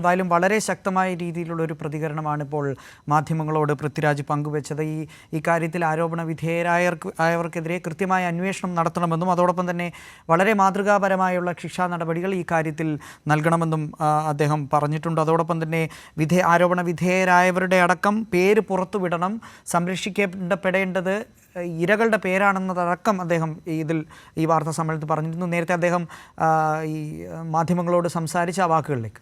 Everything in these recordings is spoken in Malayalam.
എന്തായാലും വളരെ ശക്തമായ രീതിയിലുള്ള ഒരു പ്രതികരണമാണ് ഇപ്പോൾ മാധ്യമങ്ങളോട് പൃഥ്വിരാജ് പങ്കുവച്ചത്. ഈ കാര്യത്തിൽ ആരോപണ വിധേയരായവർക്കെതിരെ കൃത്യമായ അന്വേഷണം നടത്തണമെന്നും അതോടൊപ്പം തന്നെ വളരെ മാതൃകാപരമായുള്ള ശിക്ഷാ നടപടികൾ ഈ കാര്യത്തിൽ നൽകണമെന്നും അദ്ദേഹം പറഞ്ഞിട്ടുണ്ട്. അതോടൊപ്പം തന്നെ ആരോപണ വിധേയരായവരുടെ അടക്കം പേര് പുറത്തുവിടണം, സംരക്ഷിക്കപ്പെടേണ്ടത് ഇരകളുടെ പേരാണെന്നതടക്കം അദ്ദേഹം ഈ വാർത്താ സമ്മേളനത്തിൽ പറഞ്ഞിരുന്നു. നേരത്തെ അദ്ദേഹം ഈ മാധ്യമങ്ങളോട് സംസാരിച്ച ആ വാക്കുകളിലേക്ക്.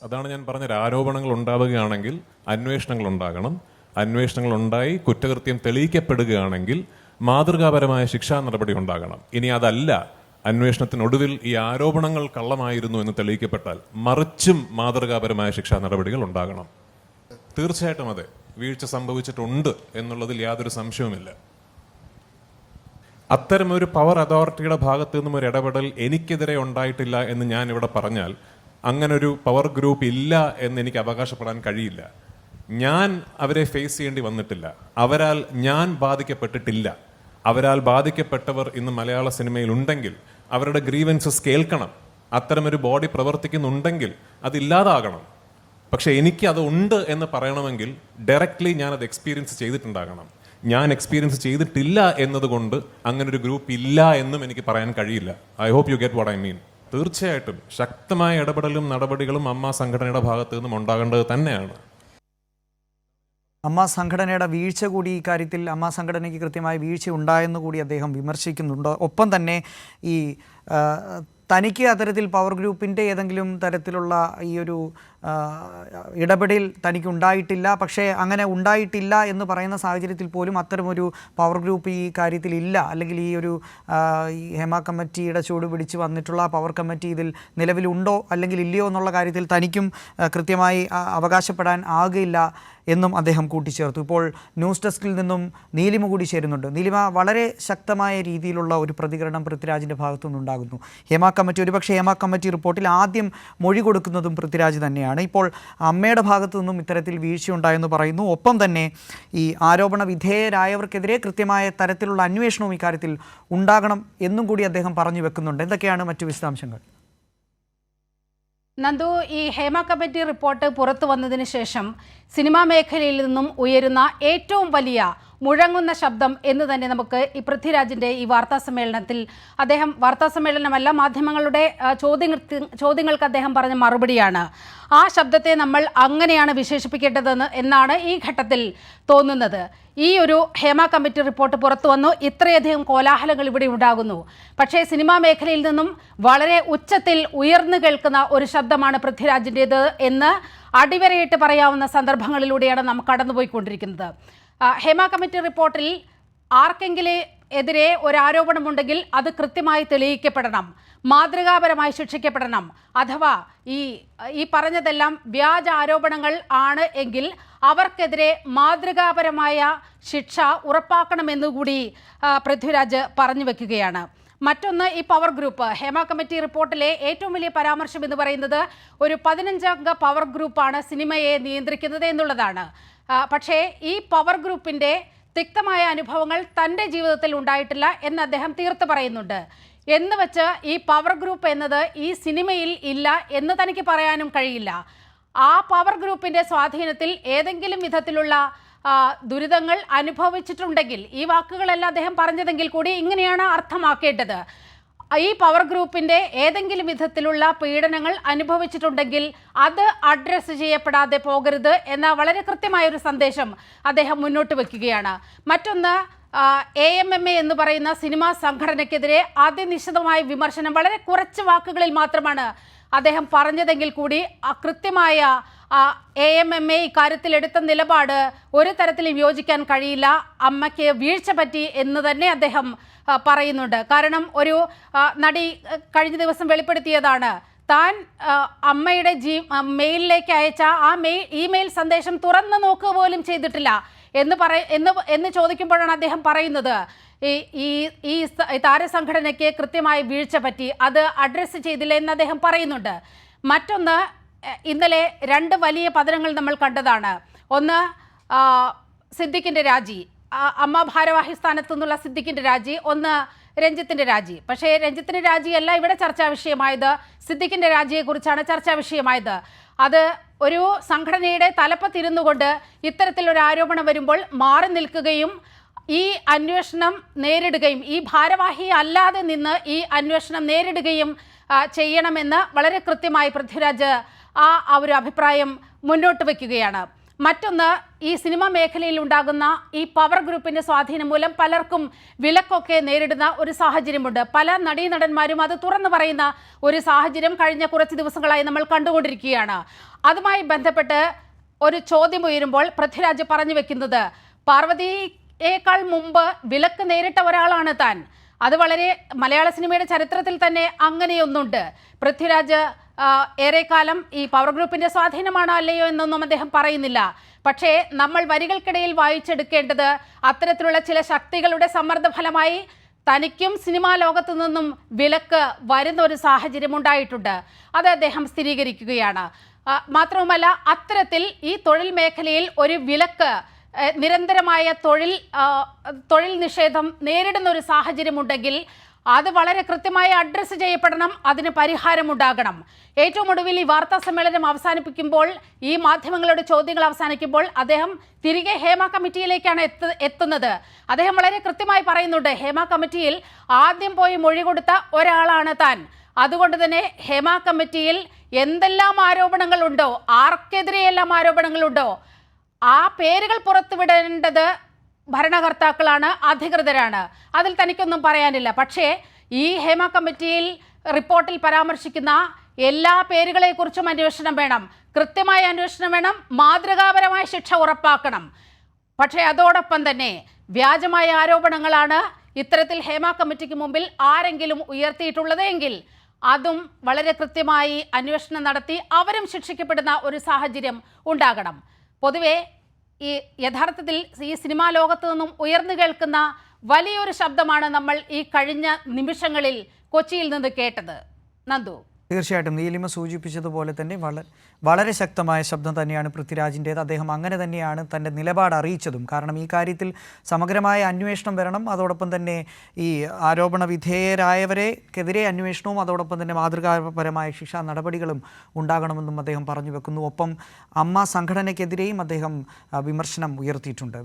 അതാണ് ഞാൻ പറഞ്ഞത്. ആരോപണങ്ങൾ ഉണ്ടാവുകയാണെങ്കിൽ അന്വേഷണങ്ങൾ ഉണ്ടാകണം. അന്വേഷണങ്ങൾ ഉണ്ടായി കുറ്റകൃത്യം തെളിയിക്കപ്പെടുകയാണെങ്കിൽ മാതൃകാപരമായ ശിക്ഷാ നടപടി ഉണ്ടാകണം. ഇനി അതല്ല, അന്വേഷണത്തിനൊടുവിൽ ഈ ആരോപണങ്ങൾ കള്ളമായിരുന്നു എന്ന് തെളിയിക്കപ്പെട്ടാൽ മറിച്ചും മാതൃകാപരമായ ശിക്ഷാ നടപടികൾ ഉണ്ടാകണം. തീർച്ചയായിട്ടും അതെ, വീഴ്ച സംഭവിച്ചിട്ടുണ്ട് എന്നുള്ളതിൽ യാതൊരു സംശയവുമില്ല. അത്തരമൊരു പവർ അതോറിറ്റിയുടെ ഭാഗത്തു നിന്നും ഒരു ഇടപെടൽ എനിക്കെതിരെ ഉണ്ടായിട്ടില്ല എന്ന് ഞാൻ ഇവിടെ പറഞ്ഞാൽ അങ്ങനൊരു പവർ ഗ്രൂപ്പ് ഇല്ല എന്ന് എനിക്ക് അവകാശപ്പെടാൻ കഴിയില്ല. ഞാൻ അവരെ ഫേസ് ചെയ്യേണ്ടി വന്നിട്ടില്ല. അവരാൽ ഞാൻ ബാധിക്കപ്പെട്ടിട്ടില്ല. അവരാൽ ബാധിക്കപ്പെട്ടവർ ഇന്ന് മലയാള സിനിമയിൽ ഉണ്ടെങ്കിൽ അവരുടെ ഗ്രീവൻസസ് കേൾക്കണം. അത്തരമൊരു ബോഡി പ്രവർത്തിക്കുന്നുണ്ടെങ്കിൽ അതില്ലാതാകണം. പക്ഷെ എനിക്ക് അത് ഉണ്ട് എന്ന് പറയണമെങ്കിൽ ഡയറക്റ്റ്ലി ഞാനത് എക്സ്പീരിയൻസ് ചെയ്തിട്ടുണ്ടാകണം. ഞാൻ എക്സ്പീരിയൻസ് ചെയ്തിട്ടില്ല എന്നതുകൊണ്ട് അങ്ങനൊരു ഗ്രൂപ്പ് ഇല്ല എന്നും എനിക്ക് പറയാൻ കഴിയില്ല. I hope you get what I mean. തീർച്ചയായിട്ടും ശക്തമായ ഇടപെടലും നടപടികളും അമ്മ സംഘടനയുടെ ഭാഗത്തു നിന്നും ഉണ്ടാകേണ്ടത് തന്നെയാണ്. അമ്മ സംഘടനയുടെ വീഴ്ച കൂടി ഈ കാര്യത്തിൽ അമ്മ സംഘടനയ്ക്ക് കൃത്യമായ വീഴ്ച ഉണ്ടായെന്ന് കൂടി അദ്ദേഹം വിമർശിക്കുന്നുണ്ട്. ഒപ്പം തന്നെ ഈ തനിക്ക് അത്തരത്തിൽ പവർ ഗ്രൂപ്പിൻ്റെ ഏതെങ്കിലും തരത്തിലുള്ള ഈ ഒരു ഇടപെടൽ തനിക്ക് ഉണ്ടായിട്ടില്ല. പക്ഷേ അങ്ങനെ ഉണ്ടായിട്ടില്ല എന്ന് പറയുന്ന സാഹചര്യത്തിൽ പോലും അത്തരമൊരു പവർ ഗ്രൂപ്പ് ഈ കാര്യത്തിൽ ഇല്ല, അല്ലെങ്കിൽ ഈ ഒരു ഈ ഹേമ കമ്മിറ്റിയുടെ ചൂട് പിടിച്ച് വന്നിട്ടുള്ള പവർ കമ്മിറ്റി ഇതിൽ നിലവിലുണ്ടോ അല്ലെങ്കിൽ ഇല്ലയോ എന്നുള്ള കാര്യത്തിൽ തനിക്കും കൃത്യമായി അവകാശപ്പെടാൻ ആകില്ല എന്നും അദ്ദേഹം കൂട്ടിച്ചേർത്തു. ഇപ്പോൾ ന്യൂസ് ഡെസ്കിൽ നിന്നും നീലിമ കൂടി ചേരുന്നുണ്ട്. നീലിമ, വളരെ ശക്തമായ രീതിയിലുള്ള ഒരു പ്രതികരണം പൃഥ്വിരാജിൻ്റെ ഭാഗത്തു നിന്നുണ്ടാകുന്നു. ഹേമ കമ്മിറ്റി, ഒരുപക്ഷെ ഹേമ കമ്മിറ്റി റിപ്പോർട്ടിൽ ആദ്യം മൊഴി കൊടുക്കുന്നതും പൃഥ്വിരാജ് തന്നെയാണ്. ഇപ്പോൾ അമ്മയുടെ ഭാഗത്തു നിന്നും ഇത്തരത്തിൽ വീഴ്ചയുണ്ടായെന്ന് പറയുന്നു. ഒപ്പം തന്നെ ഈ ആരോപണ വിധേയരായവർക്കെതിരെ കൃത്യമായ തരത്തിലുള്ള അന്വേഷണവും ഇക്കാര്യത്തിൽ ഉണ്ടാകണം എന്നും കൂടി അദ്ദേഹം പറഞ്ഞു വെക്കുന്നുണ്ട്. എന്തൊക്കെയാണ് മറ്റു വിശദാംശങ്ങൾ? നന്ദു, ഈ ഹേമ കമ്മിറ്റി റിപ്പോർട്ട് പുറത്തു വന്നതിന് ശേഷം സിനിമാ മേഖലയിൽ നിന്നും ഉയരുന്ന ഏറ്റവും വലിയ മുഴങ്ങുന്ന ശബ്ദം എന്ന് തന്നെ നമുക്ക് ഈ പൃഥ്വിരാജിൻ്റെ ഈ വാർത്താസമ്മേളനത്തിൽ, അദ്ദേഹം വാർത്താസമ്മേളനമല്ല മാധ്യമങ്ങളുടെ ചോദ്യങ്ങൾക്ക് അദ്ദേഹം പറഞ്ഞ മറുപടിയാണ്. ആ ശബ്ദത്തെ നമ്മൾ അങ്ങനെയാണ് വിശേഷിപ്പിക്കേണ്ടതെന്ന് എന്നാണ് ഈ ഘട്ടത്തിൽ തോന്നുന്നത്. ഈ ഒരു ഹേമ കമ്മിറ്റി റിപ്പോർട്ട് പുറത്തു വന്നു, ഇത്രയധികം കോലാഹലങ്ങൾ ഇവിടെ ഉണ്ടാകുന്നു. പക്ഷേ സിനിമാ മേഖലയിൽ നിന്നും വളരെ ഉച്ചത്തിൽ ഉയർന്നു കേൾക്കുന്ന ഒരു ശബ്ദമാണ് പൃഥ്വിരാജിൻ്റേത് എന്ന് അടിവരയിട്ട് പറയാവുന്ന സന്ദർഭങ്ങളിലൂടെയാണ് നാം കടന്നുപോയിക്കൊണ്ടിരിക്കുന്നത്. ഹേമ കമ്മിറ്റി റിപ്പോർട്ടിൽ ആർക്കെങ്കിലും എതിരെ ഒരു ആരോപണമുണ്ടെങ്കിൽ അത് കൃത്യമായി തെളിയിക്കപ്പെടണം, മാതൃകാപരമായി ശിക്ഷിക്കപ്പെടണം. അഥവാ ഈ പറഞ്ഞതെല്ലാം വ്യാജ ആരോപണങ്ങൾ ആണ് എങ്കിൽ അവർക്കെതിരെ മാതൃകാപരമായ ശിക്ഷ ഉറപ്പാക്കണമെന്നുകൂടി പൃഥ്വിരാജ് പറഞ്ഞു വെക്കുകയാണ്. മറ്റൊന്ന്, ഈ പവർ ഗ്രൂപ്പ്, ഹേമ കമ്മിറ്റി റിപ്പോർട്ടിലെ ഏറ്റവും വലിയ പരാമർശം എന്ന് പറയുന്നത് ഒരു 15 അംഗ പവർ ഗ്രൂപ്പാണ് സിനിമയെ നിയന്ത്രിക്കുന്നത് എന്നുള്ളതാണ്. പക്ഷേ ഈ പവർ ഗ്രൂപ്പിൻ്റെ തിക്തമായ അനുഭവങ്ങൾ തൻ്റെ ജീവിതത്തിൽ ഉണ്ടായിട്ടില്ല എന്ന് അദ്ദേഹം തീർത്ത് പറയുന്നുണ്ട്. എന്ന് വെച്ച് ഈ പവർ ഗ്രൂപ്പ് എന്നത് ഈ സിനിമയിൽ ഇല്ല എന്ന് തനിക്ക് പറയാനും കഴിയില്ല. ആ പവർ ഗ്രൂപ്പിൻ്റെ സ്വാധീനത്തിൽ ഏതെങ്കിലും വിധത്തിലുള്ള ദുരിതങ്ങൾ അനുഭവിച്ചിട്ടുണ്ടെങ്കിൽ, ഈ വാക്കുകളല്ല അദ്ദേഹം പറഞ്ഞതെങ്കിൽ കൂടി ഇങ്ങനെയാണ് അർത്ഥമാക്കേണ്ടത്. ഈ പവർ ഗ്രൂപ്പിൻ്റെ ഏതെങ്കിലും വിധത്തിലുള്ള പീഡനങ്ങൾ അനുഭവിച്ചിട്ടുണ്ടെങ്കിൽ അത് അഡ്രസ്സ് ചെയ്യപ്പെടാതെ പോകരുത് എന്ന വളരെ കൃത്യമായൊരു സന്ദേശം അദ്ദേഹം മുന്നോട്ട് വയ്ക്കുകയാണ്. മറ്റൊന്ന്, AMMA എന്ന് പറയുന്ന സിനിമാ സംഘടനയ്ക്കെതിരെ അതിനിശിതമായ വിമർശനം വളരെ കുറച്ച് വാക്കുകളിൽ മാത്രമാണ് അദ്ദേഹം പറഞ്ഞതെങ്കിൽ കൂടി കൃത്യമായ AMMA ഇക്കാര്യത്തിൽ എടുത്ത നിലപാട് ഒരു തരത്തിലും യോജിക്കാൻ കഴിയില്ല. അമ്മയ്ക്ക് വീഴ്ച പറ്റി എന്ന് തന്നെ അദ്ദേഹം പറയുന്നുണ്ട്. കാരണം ഒരു നടി കഴിഞ്ഞ ദിവസം വെളിപ്പെടുത്തിയതാണ്, താൻ അമ്മയുടെ മെയിലിലേക്ക് അയച്ച ആ ഇമെയിൽ സന്ദേശം തുറന്നു നോക്കുക പോലും ചെയ്തിട്ടില്ല എന്ന് ചോദിക്കുമ്പോഴാണ് അദ്ദേഹം പറയുന്നത് ഈ താരസംഘടനയ്ക്ക് കൃത്യമായി വീഴ്ച പറ്റി, അത് അഡ്രസ്സ് ചെയ്തില്ല എന്ന് അദ്ദേഹം പറയുന്നുണ്ട്. മറ്റൊന്ന്, ഇന്നലെ 2 വലിയ പതനങ്ങൾ നമ്മൾ കണ്ടതാണ്. ഒന്ന്, സിദ്ദിഖിൻ്റെ രാജി, അമ്മ ഭാരവാഹി സ്ഥാനത്തു നിന്നുള്ള സിദ്ദിഖിൻ്റെ രാജി. ഒന്ന്, രഞ്ജിത്തിന്റെ രാജി. പക്ഷേ രഞ്ജിത്തിന്റെ രാജിയല്ല ഇവിടെ ചർച്ചാ വിഷയമായത്, സിദ്ദിഖിന്റെ രാജിയെക്കുറിച്ചാണ് ചർച്ചാ വിഷയമായത്. അത് ഒരു സംഘടനയുടെ തലപ്പത്തിരുന്നു കൊണ്ട് ഇത്തരത്തിലൊരു ആരോപണം വരുമ്പോൾ മാറി നിൽക്കുകയും ഈ അന്വേഷണം നേരിടുകയും, ഈ ഭാരവാഹി അല്ലാതെ നിന്ന് ഈ അന്വേഷണം നേരിടുകയും ചെയ്യണമെന്ന് വളരെ കൃത്യമായി പൃഥ്വിരാജ് ആ ഒരു അഭിപ്രായം മുന്നോട്ട് വയ്ക്കുകയാണ്. മറ്റൊന്ന്, ഈ സിനിമാ മേഖലയിൽ ഉണ്ടാകുന്ന ഈ പവർ ഗ്രൂപ്പിന്റെ സ്വാധീനം മൂലം പലർക്കും വിലക്കൊക്കെ നേരിടുന്ന ഒരു സാഹചര്യമുണ്ട്. പല നടീനടന്മാരും അത് തുറന്നു പറയുന്ന ഒരു സാഹചര്യം കഴിഞ്ഞ കുറച്ച് ദിവസങ്ങളായി നമ്മൾ കണ്ടുകൊണ്ടിരിക്കുകയാണ്. അതുമായി ബന്ധപ്പെട്ട് ഒരു ചോദ്യം ഉയരുമ്പോൾ പൃഥ്വിരാജ് പറഞ്ഞു വെക്കുന്നത്, പാർവതിയേക്കാൾ മുമ്പ് വിലക്ക് നേരിട്ട ഒരാളാണ് താൻ. അത് വളരെ മലയാള സിനിമയുടെ ചരിത്രത്തിൽ തന്നെ അങ്ങനെയൊന്നുണ്ട്. പൃഥ്വിരാജ് ഏറെക്കാലം ഈ പവർ ഗ്രൂപ്പിന്റെ സ്വാധീനമാണോ അല്ലയോ എന്നൊന്നും അദ്ദേഹം പറയുന്നില്ല. പക്ഷേ നമ്മൾ വരികൾക്കിടയിൽ വായിച്ചെടുക്കേണ്ടത് അത്തരത്തിലുള്ള ചില ശക്തികളുടെ സമ്മർദ്ദ ഫലമായി തനിക്കും സിനിമാ ലോകത്തു നിന്നും വിലക്ക് വരുന്ന ഒരു സാഹചര്യം ഉണ്ടായിട്ടുണ്ട്. അത് അദ്ദേഹം സ്ഥിരീകരിക്കുകയാണ്. മാത്രവുമല്ല, അത്തരത്തിൽ ഈ തൊഴിൽ മേഖലയിൽ ഒരു വിലക്ക്, നിരന്തരമായ തൊഴിൽ നിഷേധം നേരിടുന്ന ഒരു സാഹചര്യമുണ്ടെങ്കിൽ അത് വളരെ കൃത്യമായി അഡ്രസ്സ് ചെയ്യപ്പെടണം, അതിന് പരിഹാരമുണ്ടാകണം. ഏറ്റവും ഒടുവിൽ ഈ വാർത്താ സമ്മേളനം അവസാനിപ്പിക്കുമ്പോൾ, ഈ മാധ്യമങ്ങളുടെ ചോദ്യങ്ങൾ അവസാനിക്കുമ്പോൾ അദ്ദേഹം തിരികെ ഹേമ കമ്മിറ്റിയിലേക്കാണ് എത്തുന്നത്. അദ്ദേഹം വളരെ കൃത്യമായി പറയുന്നുണ്ട്, ഹേമ കമ്മിറ്റിയിൽ ആദ്യം പോയി മൊഴി കൊടുത്ത ഒരാളാണ് താൻ. അതുകൊണ്ട് തന്നെ ഹേമ കമ്മിറ്റിയിൽ എന്തെല്ലാം ആരോപണങ്ങളുണ്ടോ, ആർക്കെതിരെയെല്ലാം ആരോപണങ്ങളുണ്ടോ, ആ പേരുകൾ പുറത്തുവിടേണ്ടത് ഭരണകർത്താക്കളാണ്, അധികൃതരാണ്. അതിൽ തനിക്കൊന്നും പറയാനില്ല. പക്ഷേ ഈ ഹേമ കമ്മിറ്റിയിൽ റിപ്പോർട്ടിൽ പരാമർശിക്കുന്ന എല്ലാ പേരുകളെക്കുറിച്ചും അന്വേഷണം വേണം, കൃത്യമായ അന്വേഷണം വേണം, മാതൃകാപരമായ ശിക്ഷ ഉറപ്പാക്കണം. പക്ഷേ അതോടൊപ്പം തന്നെ വ്യാജമായ ആരോപണങ്ങളാണ് ഇത്തരത്തിൽ ഹേമ കമ്മിറ്റിക്ക് മുമ്പിൽ ആരെങ്കിലും ഉയർത്തിയിട്ടുള്ളത് എങ്കിൽ അതും വളരെ കൃത്യമായി അന്വേഷണം നടത്തി അവരും ശിക്ഷിക്കപ്പെടുന്ന ഒരു സാഹചര്യം ഉണ്ടാകണം. പൊതുവെ ഈ യഥാർത്ഥത്തിൽ ഈ സിനിമാ ലോകത്തു നിന്നും ഉയർന്നു കേൾക്കുന്ന വലിയൊരു ശബ്ദമാണ് നമ്മൾ ഈ കഴിഞ്ഞ നിമിഷങ്ങളിൽ കൊച്ചിയിൽ നിന്ന് കേട്ടത്. നന്ദു, തീർച്ചയായിട്ടും നീലിമ സൂചിപ്പിച്ചതുപോലെ തന്നെ വളരെ ശക്തമായ ശബ്ദം തന്നെയാണ് പൃഥ്വിരാജിൻ്റേത്. അദ്ദേഹം അങ്ങനെ തന്നെയാണ് തൻ്റെ നിലപാട് അറിയിച്ചതും. കാരണം ഈ കാര്യത്തിൽ സമഗ്രമായ അന്വേഷണം വരണം, അതോടൊപ്പം തന്നെ ഈ ആരോപണ വിധേയരായവരെക്കെതിരെ അന്വേഷണവും അതോടൊപ്പം തന്നെ മാതൃകാപരമായ ശിക്ഷാ നടപടികളും ഉണ്ടാകണമെന്നും അദ്ദേഹം പറഞ്ഞു വെക്കുന്നു. ഒപ്പം അമ്മ സംഘടനയ്ക്കെതിരെയും അദ്ദേഹം വിമർശനം ഉയർത്തിയിട്ടുണ്ട്.